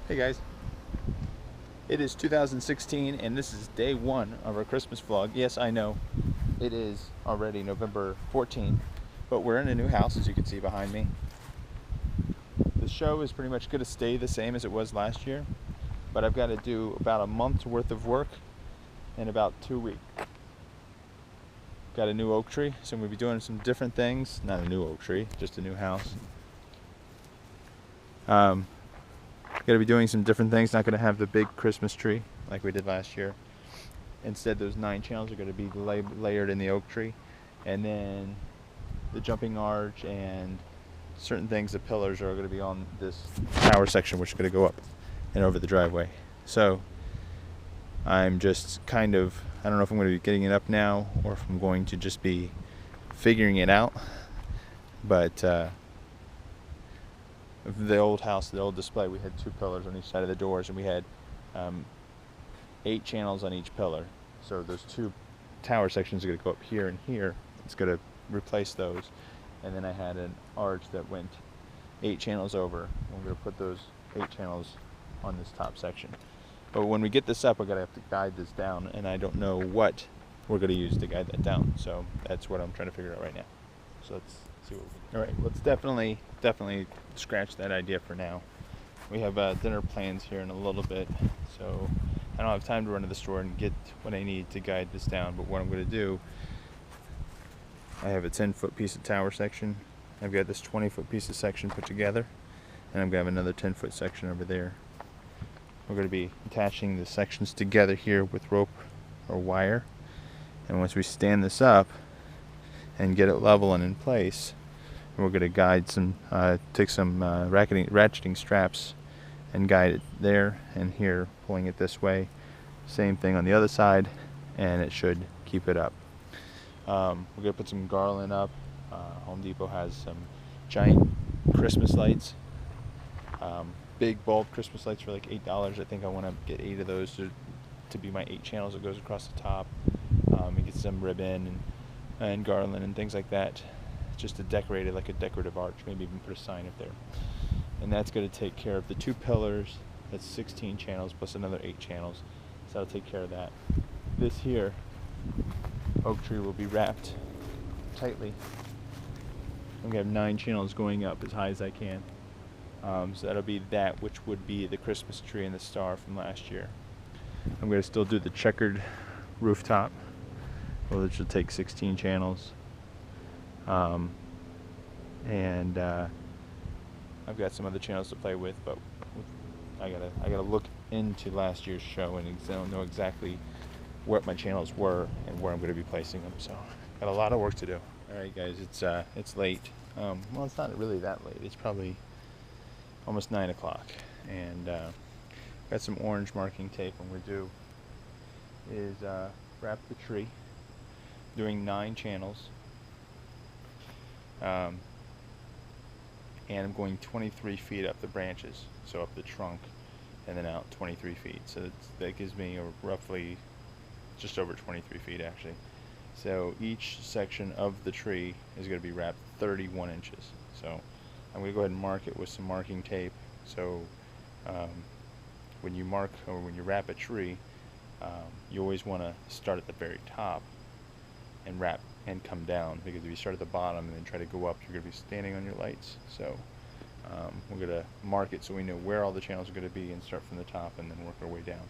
Hey guys, it is 2016 and this is day one of our Christmas vlog. Yes, I know it is already November 14th, but we're in a new house as you can see behind me. The show is pretty much going to stay the same as it was last year, but I've got to do about a month's worth of work in about 2 weeks. Got a new oak tree, so I'm going to be doing some different things. Not a new oak tree, just a new house. Got to be doing some different things. Not going to have the big Christmas tree like we did last year. Instead, those 9 channels are going to be layered in the oak tree, and then the jumping arch and certain things, the pillars, are going to be on this tower section, which is going to go up and over the driveway. So I'm just kind of, I don't know if I'm going to be getting it up now or if I'm going to just be figuring it out. But the old house, the old display, we had 2 pillars on each side of the doors, and we had 8 channels on each pillar. So those 2 tower sections are going to go up here and here. It's going to replace those. And then I had an arch that went 8 channels over. I'm going to put those 8 channels on this top section. But when we get this up, we're going to have to guide this down, and I don't know what we're going to use to guide that down. So that's what I'm trying to figure out right now. So let's see what we can do. All right, let's definitely scratch that idea for now. We have dinner plans here in a little bit, so I don't have time to run to the store and get what I need to guide this down. But what I'm going to do, I have a 10-foot piece of tower section. I've got this 20-foot piece of section put together, and I'm going to have another 10-foot section over there. We're going to be attaching the sections together here with rope or wire, and once we stand this up and get it level and in place, we're going to guide some, take some ratcheting straps and guide it there and here, pulling it this way. Same thing on the other side, and it should keep it up. We're going to put some garland up. Home Depot has some giant Christmas lights, big bulb Christmas lights for like $8. I think I want to get 8 of those to be my 8 channels that goes across the top. And get some ribbon and garland and things like that, just to decorate it like a decorative arch. Maybe even put a sign up there. And that's going to take care of the 2 pillars. That's 16 channels plus another 8 channels. So that'll take care of that. This here oak tree will be wrapped tightly. I'm going to have 9 channels going up as high as I can. So that'll be that, which would be the Christmas tree and the star from last year. I'm going to still do the checkered rooftop, which will take 16 channels. And I've got some other channels to play with, but I gotta look into last year's show and know exactly what my channels were and where I'm going to be placing them. So got a lot of work to do. All right, guys, it's late. Well, it's not really that late. It's probably almost 9 o'clock, and got some orange marking tape. What we're gonna do is wrap the tree, doing 9 channels. And I'm going 23 feet up the branches, so up the trunk and then out 23 feet. So that gives me roughly just over 23 feet actually. So each section of the tree is going to be wrapped 31 inches. So I'm going to go ahead and mark it with some marking tape. So when you mark or when you wrap a tree, you always want to start at the very top and wrap and come down, because if you start at the bottom and then try to go up, you're going to be standing on your lights. So we're going to mark it so we know where all the channels are going to be and start from the top and then work our way down.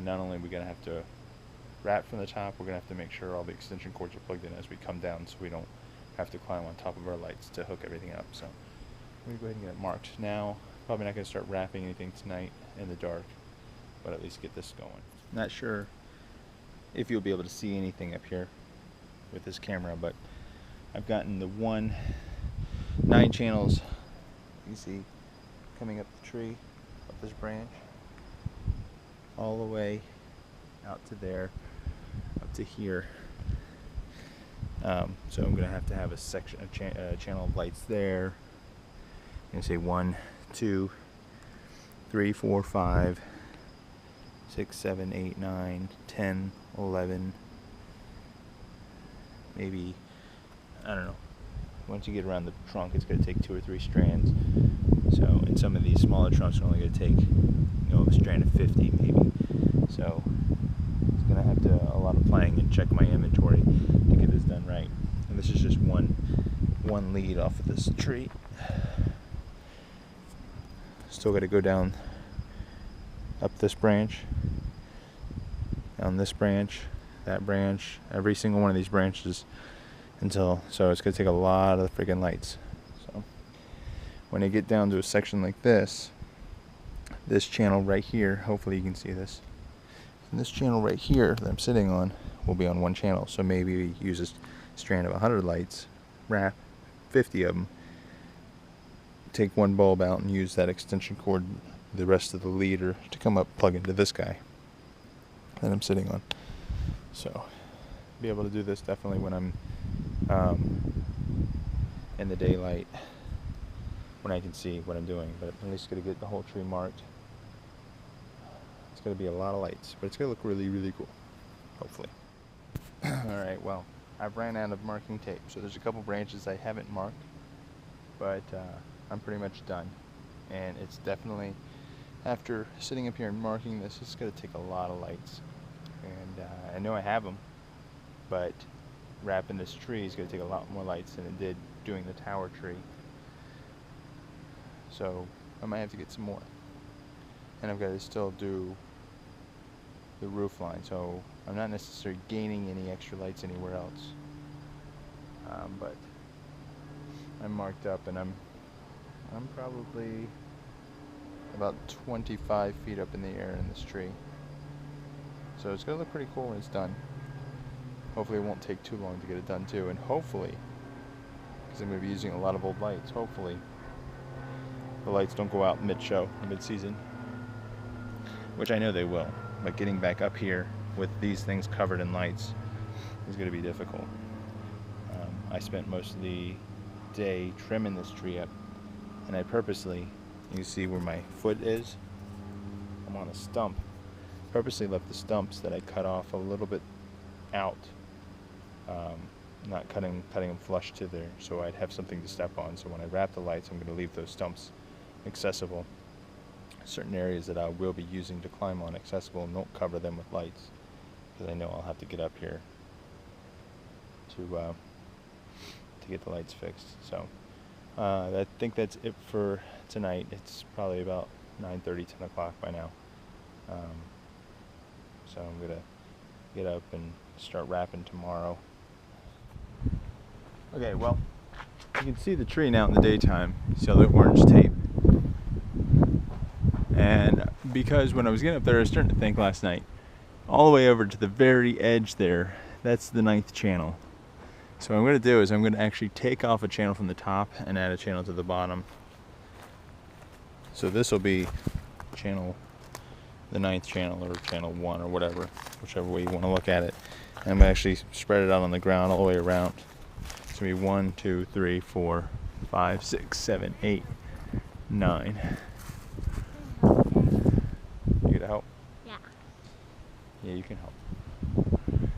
Not only are we going to have to wrap from the top, we're going to have to make sure all the extension cords are plugged in as we come down, so we don't have to climb on top of our lights to hook everything up. So I'm going to go ahead and get it marked now. Probably not going to start wrapping anything tonight in the dark, but at least get this going. Not sure if you'll be able to see anything up here with this camera, but I've gotten the 9 channels you see coming up the tree, up this branch, all the way out to there, up to here. So I'm going to have a section, a channel of lights there. I'm going to say 1, 2, 3, 4, 5, 6, 7, 8, 9, 10, 11, maybe, I don't know. Once you get around the trunk, it's going to take 2 or 3 strands. So, and some of these smaller trunks are only going to take, a strand of 50 maybe. So it's going to have a lot of playing and check my inventory to get this done right. And this is just one lead off of this tree. Still got to go down up this branch, down this branch, that branch, every single one of these branches so it's going to take a lot of freaking lights. So when I get down to a section like this channel right here, hopefully you can see this, and this channel right here that I'm sitting on will be on one channel. So maybe use a strand of 100 lights, wrap 50 of them, take one bulb out and use that extension cord, the rest of the leader, to come up, plug into this guy that I'm sitting on. So be able to do this definitely when I'm in the daylight, when I can see what I'm doing. But at least going to get the whole tree marked. It's going to be a lot of lights, but it's going to look really, really cool, hopefully. Alright, well, I've ran out of marking tape, so there's a couple branches I haven't marked, but I'm pretty much done. And it's definitely, after sitting up here and marking this, it's going to take a lot of lights. And I know I have them, but wrapping this tree is going to take a lot more lights than it did doing the tower tree. So I might have to get some more. And I've got to still do the roof line, so I'm not necessarily gaining any extra lights anywhere else. But I'm marked up, and I'm probably about 25 feet up in the air in this tree. So it's going to look pretty cool when it's done. Hopefully it won't take too long to get it done too, and hopefully, because I'm going to be using a lot of old lights, hopefully the lights don't go out mid-show, mid-season, which I know they will, but getting back up here with these things covered in lights is going to be difficult. I spent most of the day trimming this tree up, and I purposely, you see where my foot is, I'm on a stump, purposely left the stumps that I cut off a little bit out, not cutting them flush to there, so I'd have something to step on. So when I wrap the lights, I'm going to leave those stumps accessible. Certain areas that I will be using to climb on accessible, and don't cover them with lights, because I know I'll have to get up here to get the lights fixed. So I think that's it for tonight. It's probably about 9:30, 10 o'clock by now. So I'm gonna get up and start wrapping tomorrow. Okay, well, you can see the tree now in the daytime. You see all the orange tape. And because when I was getting up there, I was starting to think last night, all the way over to the very edge there, that's the 9th channel. So what I'm going to do is I'm going to actually take off a channel from the top and add a channel to the bottom. So this will be the 9th channel, or channel 1, or whatever, whichever way you want to look at it. And I'm going to actually spread it out on the ground all the way around. It's going to be 1, 2, 3, 4, 5, 6, 7, 8, 9. You gonna help? Yeah. Yeah, you can help.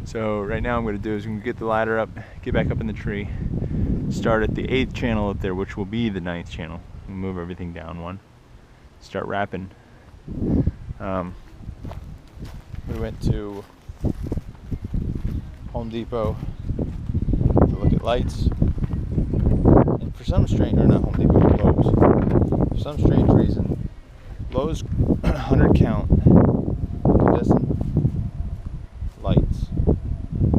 So right now I'm going to do is I'm going to get the ladder up, get back up in the tree, start at the 8th channel up there, which will be the 9th channel. Move everything down one. Start wrapping. We went to Home Depot to look at lights, and for some strange, or not Home Depot, Lowe's. For some strange reason, Lowe's 100 count incandescent lights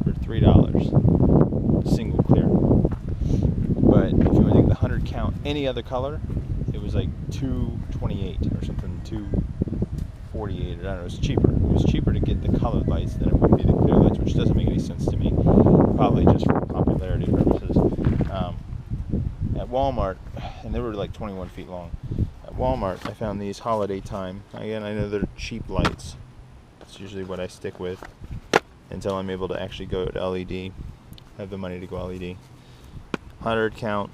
for $3, single clear. But if you want to take the 100 count any other color, it was like $228 or something, $248. I don't know. It was cheaper. It was cheaper to get the colored lights than it would be the clear lights, which doesn't make any sense to me. Probably just for popularity purposes. At Walmart, and they were like 21 feet long. At Walmart, I found these holiday time. Again, I know they're cheap lights. That's usually what I stick with until I'm able to actually go to LED. Have the money to go LED. 100 count,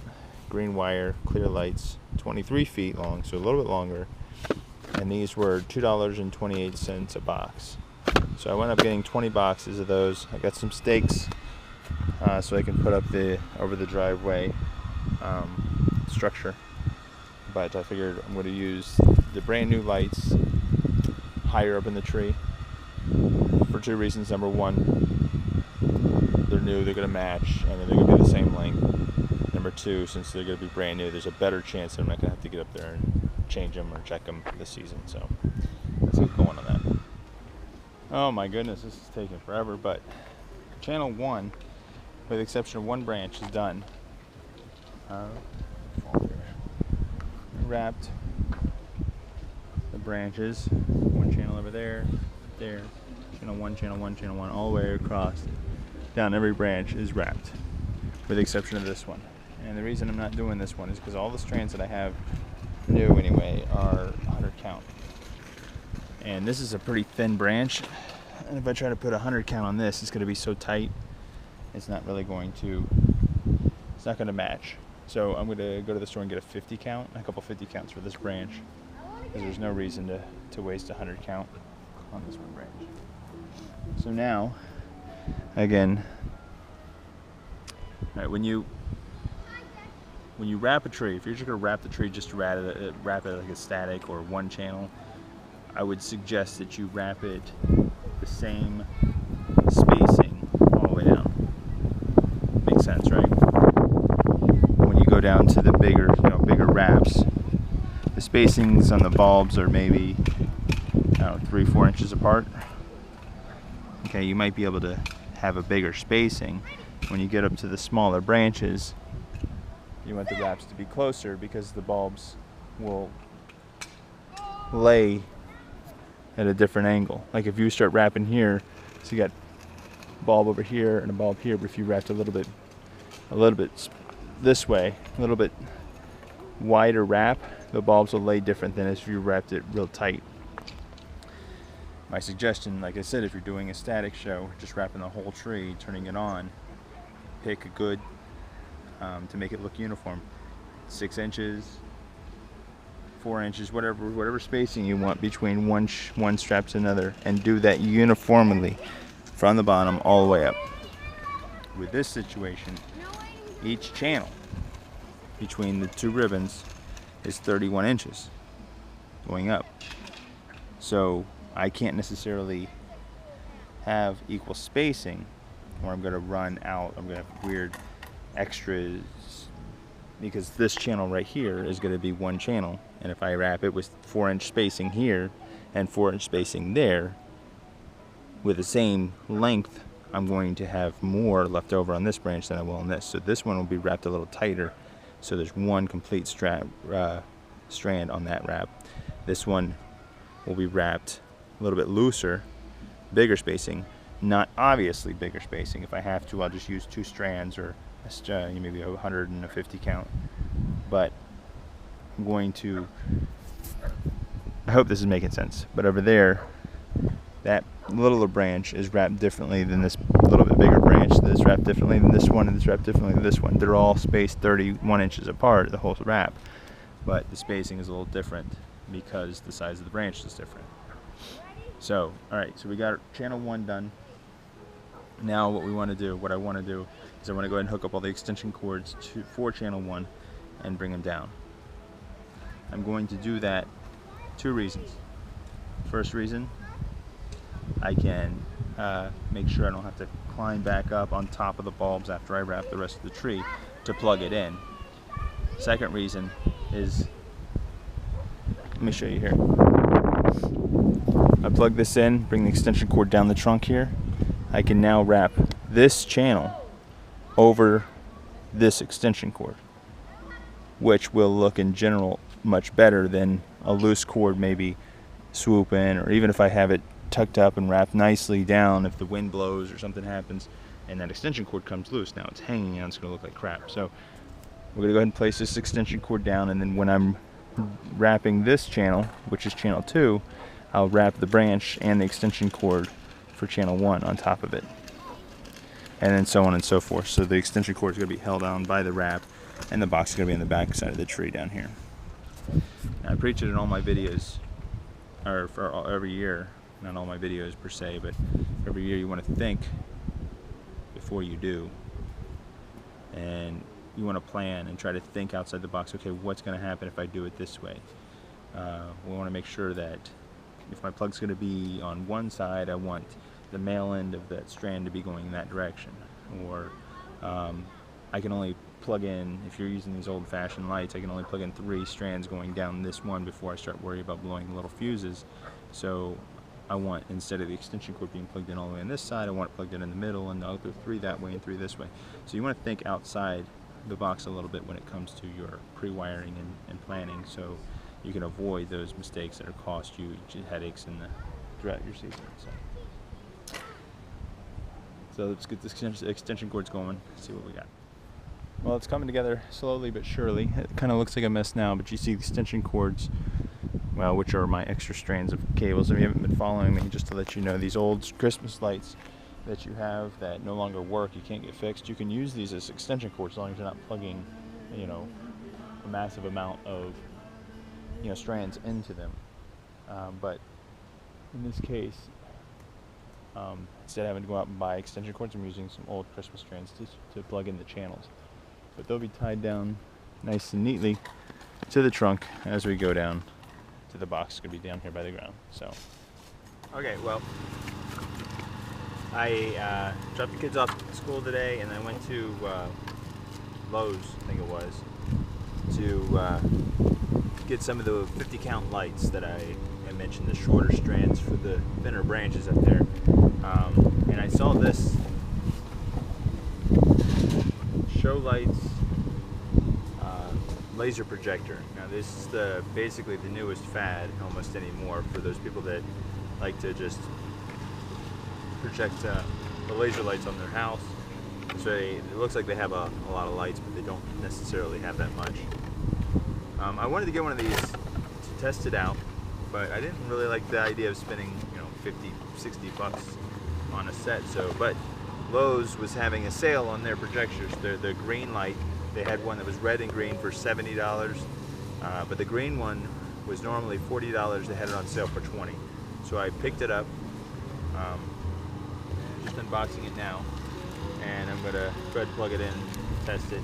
green wire, clear lights, 23 feet long, so a little bit longer. And these were $2.28 a box. So I wound up getting 20 boxes of those. I got some stakes so I can put up over the driveway structure. but I figured I'm going to use the brand new lights higher up in the tree for two reasons. Number one, they're new, they're going to match, and they're going to be the same length. Number two, since they're going to be brand new, there's a better chance that I'm not going to have to get up there and change them or check them this season. So let's get going on that. Oh my goodness, this is taking forever, but channel 1, with the exception of one branch, is done. Wrapped the branches, one channel over there, channel 1, channel 1, channel 1, all the way across, down every branch is wrapped, with the exception of this one. And the reason I'm not doing this one is because all the strands that I have new anyway are 100 count. And this is a pretty thin branch, and if I try to put 100 count on this, it's going to be so tight, it's not really going to, it's not going to match. So I'm going to go to the store and get a 50 count, a couple 50 counts for this branch, because there's no reason to waste 100 count on this one branch. So now, again, all right, when you wrap a tree, if you're just going to wrap the tree just to wrap it like a static or one channel, I would suggest that you wrap it the same spacing all the way down. Makes sense, right? When you go down to the bigger wraps, the spacings on the bulbs are maybe, I don't know, 3-4 inches apart. Okay, you might be able to have a bigger spacing. When you get up to the smaller branches, you want the wraps to be closer because the bulbs will lay at a different angle. Like if you start wrapping here, so you got a bulb over here and a bulb here, but if you wrapped a little bit this way, a little bit wider wrap, the bulbs will lay different than if you wrapped it real tight. My suggestion, like I said, if you're doing a static show, just wrapping the whole tree, turning it on, pick a good, to make it look uniform, 6 inches, 4 inches, whatever spacing you want between one strap to another, and do that uniformly from the bottom all the way up. With this situation, each channel between the two ribbons is 31 inches going up. So I can't necessarily have equal spacing, or I'm going to run out, I'm going to have weird extras, because this channel right here is going to be one channel, and if I wrap it with 4-inch spacing here and 4-inch spacing there with the same length, I'm going to have more left over on this branch than I will on this. So this one will be wrapped a little tighter, so there's one complete strand on that wrap. This one will be wrapped a little bit looser, bigger spacing, not obviously bigger spacing. If I have to, I'll just use 2 strands or maybe 150 count. But I'm going to, I hope this is making sense, but over there, that littler branch is wrapped differently than this little bit bigger branch. This wrapped differently than this one, and this wrapped differently than this one. They're all spaced 31 inches apart, the whole wrap, but the spacing is a little different because the size of the branch is different. So, alright, so we got channel 1 done. Now what I want to do is I want to go ahead and hook up all the extension cords for channel 1 and bring them down. I'm going to do that 2 reasons. First reason, I can make sure I don't have to climb back up on top of the bulbs after I wrap the rest of the tree to plug it in. Second reason is, let me show you here. I plug this in, bring the extension cord down the trunk here. I can now wrap this channel over this extension cord, which will look in general much better than a loose cord maybe swoop in, or even if I have it tucked up and wrapped nicely down, if the wind blows or something happens and that extension cord comes loose, now it's hanging and it's going to look like crap. So we're going to go ahead and place this extension cord down, and then when I'm wrapping this channel, which is channel 2, I'll wrap the branch and the extension cord for channel 1 on top of it, and then so on and so forth. So the extension cord is going to be held down by the wrap, and the box is going to be on the back side of the tree down here. Now, I preach it in all my videos, or every year, not all my videos per se, but every year you want to think before you do. And you want to plan and try to think outside the box. Okay, what's going to happen if I do it this way? We want to make sure that if my plug's going to be on one side, I want the male end of that strand to be going in that direction. Or I can only plug in, if you're using these old-fashioned lights, I can only plug in 3 strands going down this one before I start worrying about blowing the little fuses. So I want, instead of the extension cord being plugged in all the way on this side, I want it plugged in the middle, and I'll go 3 that way and 3 this way. So you want to think outside the box a little bit when it comes to your pre-wiring and planning, so you can avoid those mistakes that will cost you headaches throughout your season. So let's get this extension cords going, see what we got. Well, it's coming together slowly but surely. It kind of looks like a mess now, but you see the extension cords, well, which are my extra strands of cables. If you haven't been following me, just to let you know, these old Christmas lights that you have that no longer work, you can't get fixed, you can use these as extension cords as long as you're not plugging, you know, a massive amount of, you know, strands into them. But in this case, instead of having to go out and buy extension cords, I'm using some old Christmas strands to plug in the channels. But they'll be tied down nice and neatly to the trunk as we go down to the box. It's going to be down here by the ground. So, okay, well, I dropped the kids off at school today, and I went to Lowe's, I think it was, to get some of the 50 count lights that I mentioned, the shorter strands for the thinner branches up there. And I saw this Show Lights laser projector. Now this is basically the newest fad almost anymore for those people that like to just project the laser lights on their house. So it looks like they have a lot of lights, but they don't necessarily have that much. I wanted to get one of these to test it out, but I didn't really like the idea of spending, you know, 50, 60 bucks on a set. But Lowe's was having a sale on their projectors. The green light, they had one that was red and green for $70, but the green one was normally $40. They had it on sale for $20. So I picked it up, just unboxing it now, and I'm gonna go ahead and plug it in, test it.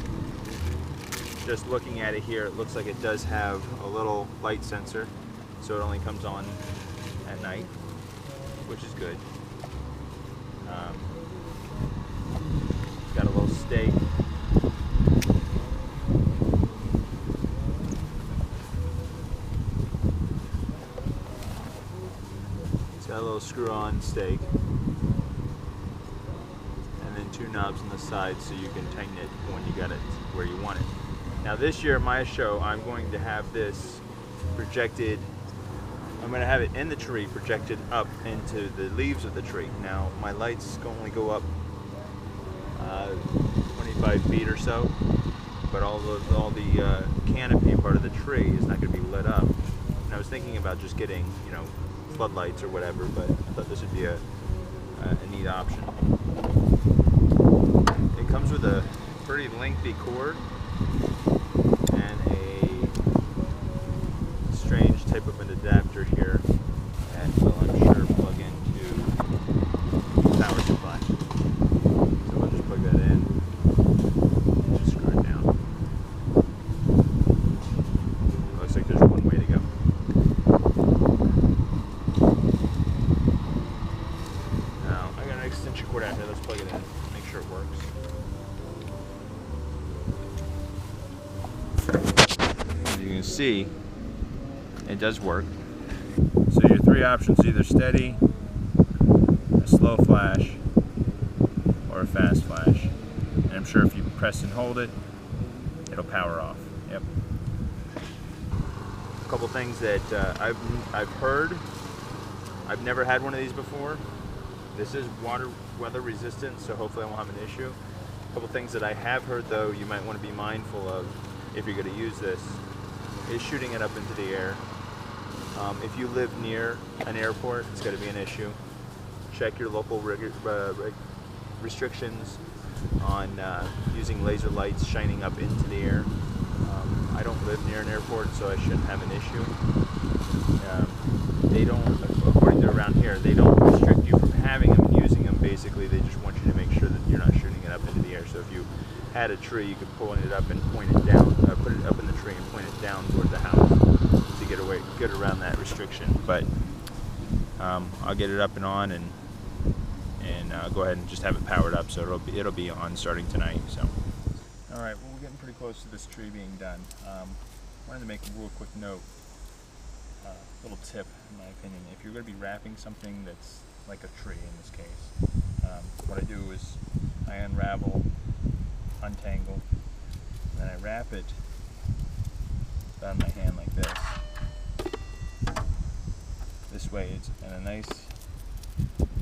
Just looking at it here, it looks like it does have a little light sensor, so it only comes on at night, which is good. Got a little stake. It's got a little screw-on stake, and then 2 knobs on the side so you can tighten it when you got it where you want it. Now this year at my show, I'm going to have this projected, I'm going to have it in the tree projected up into the leaves of the tree. Now my lights only go up 25 feet or so, but all the canopy part of the tree is not going to be lit up. And I was thinking about just getting, you know, floodlights or whatever, but I thought this would be a neat option. It comes with a pretty lengthy cord and a strange type of an adapter here that will, I'm sure, plug into the power supply. So we'll just plug that in and just screw it down. It looks like there's one way to go. Now, I got an extension cord out here. Let's plug it in, make sure it works. As you can see, it does work. So your 3 options, either steady, a slow flash, or a fast flash. And I'm sure if you press and hold it, it'll power off. Yep. A couple things that I've heard. I've never had one of these before. This is weather resistant, so hopefully I won't have an issue. A couple things that I have heard, though, you might want to be mindful of if you're going to use this, is shooting it up into the air. If you live near an airport, it's going to be an issue. Check your local restrictions on using laser lights shining up into the air. I don't live near an airport, so I shouldn't have an issue. They don't, according to around here, they don't restrict you from having them and using them. Basically, they just want you to make sure that you're not shooting it up into the air. So if you had a tree, you could pull it up and point it down, put it up in the tree and point it down toward the house to get around that restriction. But I'll get it up and on, and go ahead and just have it powered up, so it'll be on starting tonight. So, all right, well, we're getting pretty close to this tree being done. Wanted to make a real quick note, little tip in my opinion. If you're going to be wrapping something that's like a tree in this case, what I do is I unravel, untangle, and then I wrap it on my hand like this. This way it's in a nice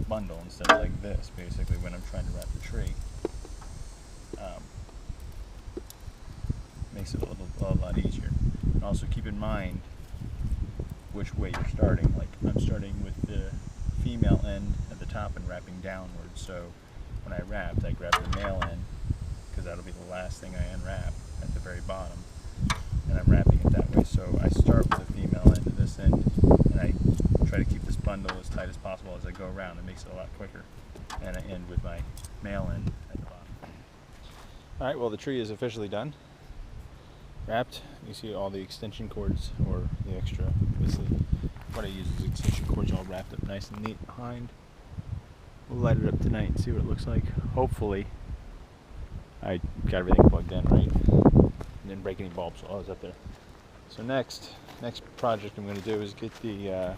bundle instead of like this, basically, when I'm trying to wrap the tree. Makes it a lot easier. And also keep in mind which way you're starting. Like, I'm starting with the female end at the top and wrapping downwards. So when I wrapped, I grabbed the male end, because that'll be the last thing I unwrap at the very bottom. And I'm wrapping it that way. So I start with the female end at this end, and I try to keep this bundle as tight as possible as I go around. It makes it a lot quicker. And I end with my male end at the bottom. Alright, well, the tree is officially done. Wrapped. You see all the extension cords, or the extra. Basically, what I use is extension cords all wrapped up nice and neat behind. We'll light it up tonight and see what it looks like. Hopefully, I got everything plugged in right. And didn't break any bulbs while I was up there. So next project I'm going to do is get the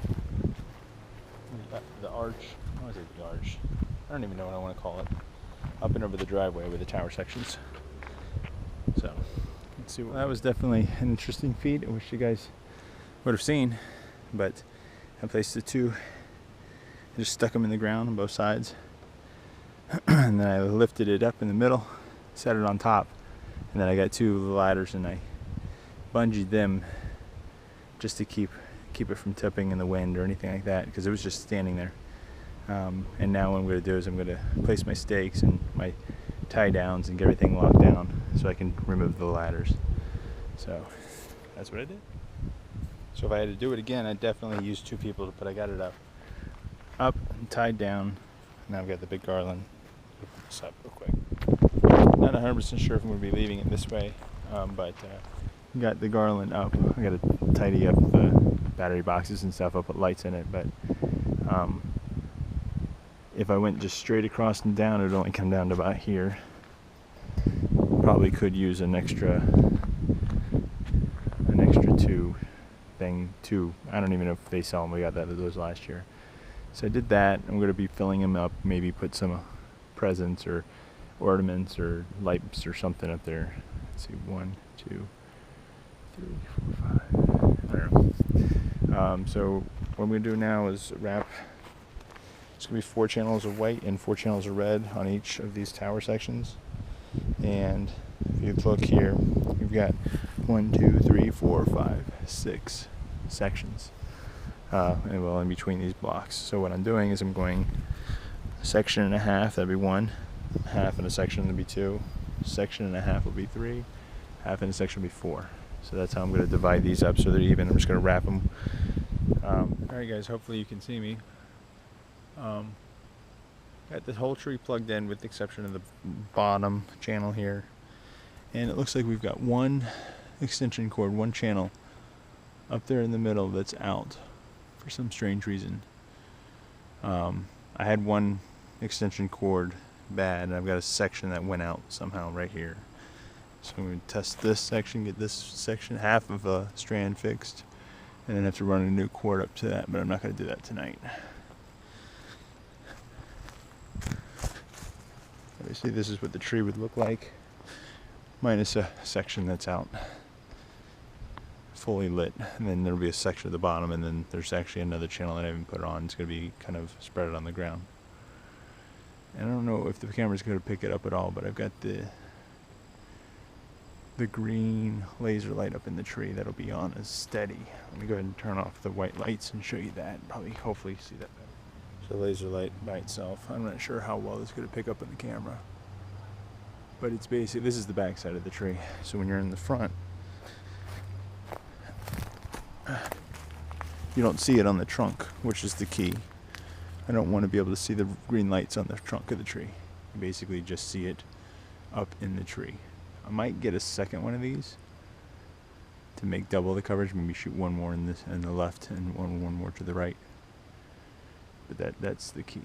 arch. What is it? The arch. I don't even know what I want to call it. Up and over the driveway with the tower sections. So. Well, that was definitely an interesting feat. I wish you guys would have seen, but I placed the two, I just stuck them in the ground on both sides, and then I lifted it up in the middle, set it on top, and then I got two ladders and I bungeed them just to keep it from tipping in the wind or anything like that, because it was just standing there. And now what I'm going to do is I'm going to place my stakes and my tie downs and get everything locked down so I can remove the ladders. So that's what I did. So if I had to do it again, I'd definitely use two people, but I got it up and tied down. Now I've got the big garland. Put this up real quick. Not 100% sure if I'm going to be leaving it this way, but got the garland up. I got to tidy up the battery boxes and stuff. I'll put lights in it, but if I went just straight across and down, it would only come down to about here. Probably could use an extra two. I don't even know if they sell them. We got those last year. So I did that. I'm going to be filling them up. Maybe put some presents or ornaments or lights or something up there. Let's see, 1, 2, 3, 4, 5. I don't know. So what I'm going to do now is wrap. It's going to be 4 channels of white and 4 channels of red on each of these tower sections. And if you look here, you've got 1, 2, 3, 4, 5, 6 sections. And well, in between these blocks. So what I'm doing is I'm going a section and a half, that'd be 1. Half in a section would be 2. Section and a half will be 3. Half in a section will be 4. So that's how I'm going to divide these up so they're even. I'm just going to wrap them. Alright guys, hopefully you can see me. Got the whole tree plugged in with the exception of the bottom channel here, and it looks like we've got one extension cord, one channel up there in the middle that's out for some strange reason. I had one extension cord bad, and I've got a section that went out somehow right here. So I'm going to test this section, get this section, half of a strand fixed, and then have to run a new cord up to that, but I'm not going to do that tonight. Obviously this is what the tree would look like, minus a section that's out fully lit, and then there'll be a section at the bottom, and then there's actually another channel that I haven't put on. It's going to be kind of spread on the ground. And I don't know if the camera's going to pick it up at all, but I've got the green laser light up in the tree that'll be on as steady. Let me go ahead and turn off the white lights and show you that. Hopefully you see that better. So laser light by itself. I'm not sure how well it's going to pick up in the camera, but it's basically, this is the back side of the tree. So when you're in the front, you don't see it on the trunk, which is the key. I don't want to be able to see the green lights on the trunk of the tree. You basically just see it up in the tree. I might get a second one of these to make double the coverage. Maybe shoot one more in the left and one more to the right. But that's the key.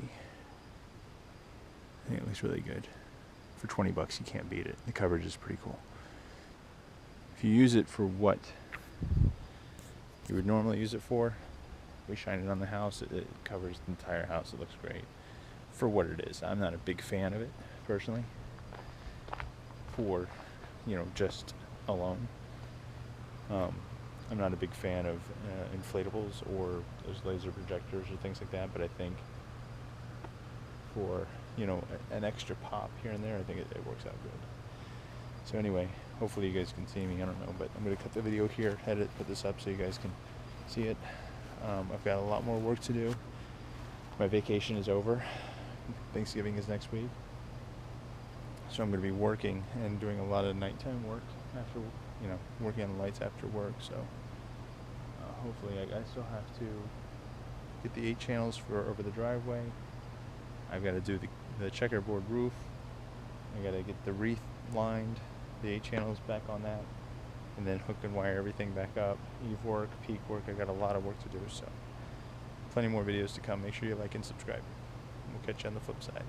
I think it looks really good. For 20 bucks, you can't beat it. The coverage is pretty cool. If you use it for what you would normally use it for, we shine it on the house, it covers the entire house. It looks great for what it is. I'm not a big fan of it personally for, just alone. I'm not a big fan of inflatables or those laser projectors or things like that, but I think for an extra pop here and there, I think it works out good. So anyway, hopefully you guys can see me. I don't know, but I'm going to cut the video here, put this up so you guys can see it. I've got a lot more work to do. My vacation is over. Thanksgiving is next week. So I'm going to be working and doing a lot of nighttime work after, working on the lights after work. So hopefully I still have to get the 8 channels for over the driveway. I've got to do the checkerboard roof. I got to get the wreath lined, the 8 channels back on that, and then hook and wire everything back up. Eve work, peak work. I got a lot of work to do, so plenty more videos to come. Make sure you like and subscribe. We'll catch you on the flip side.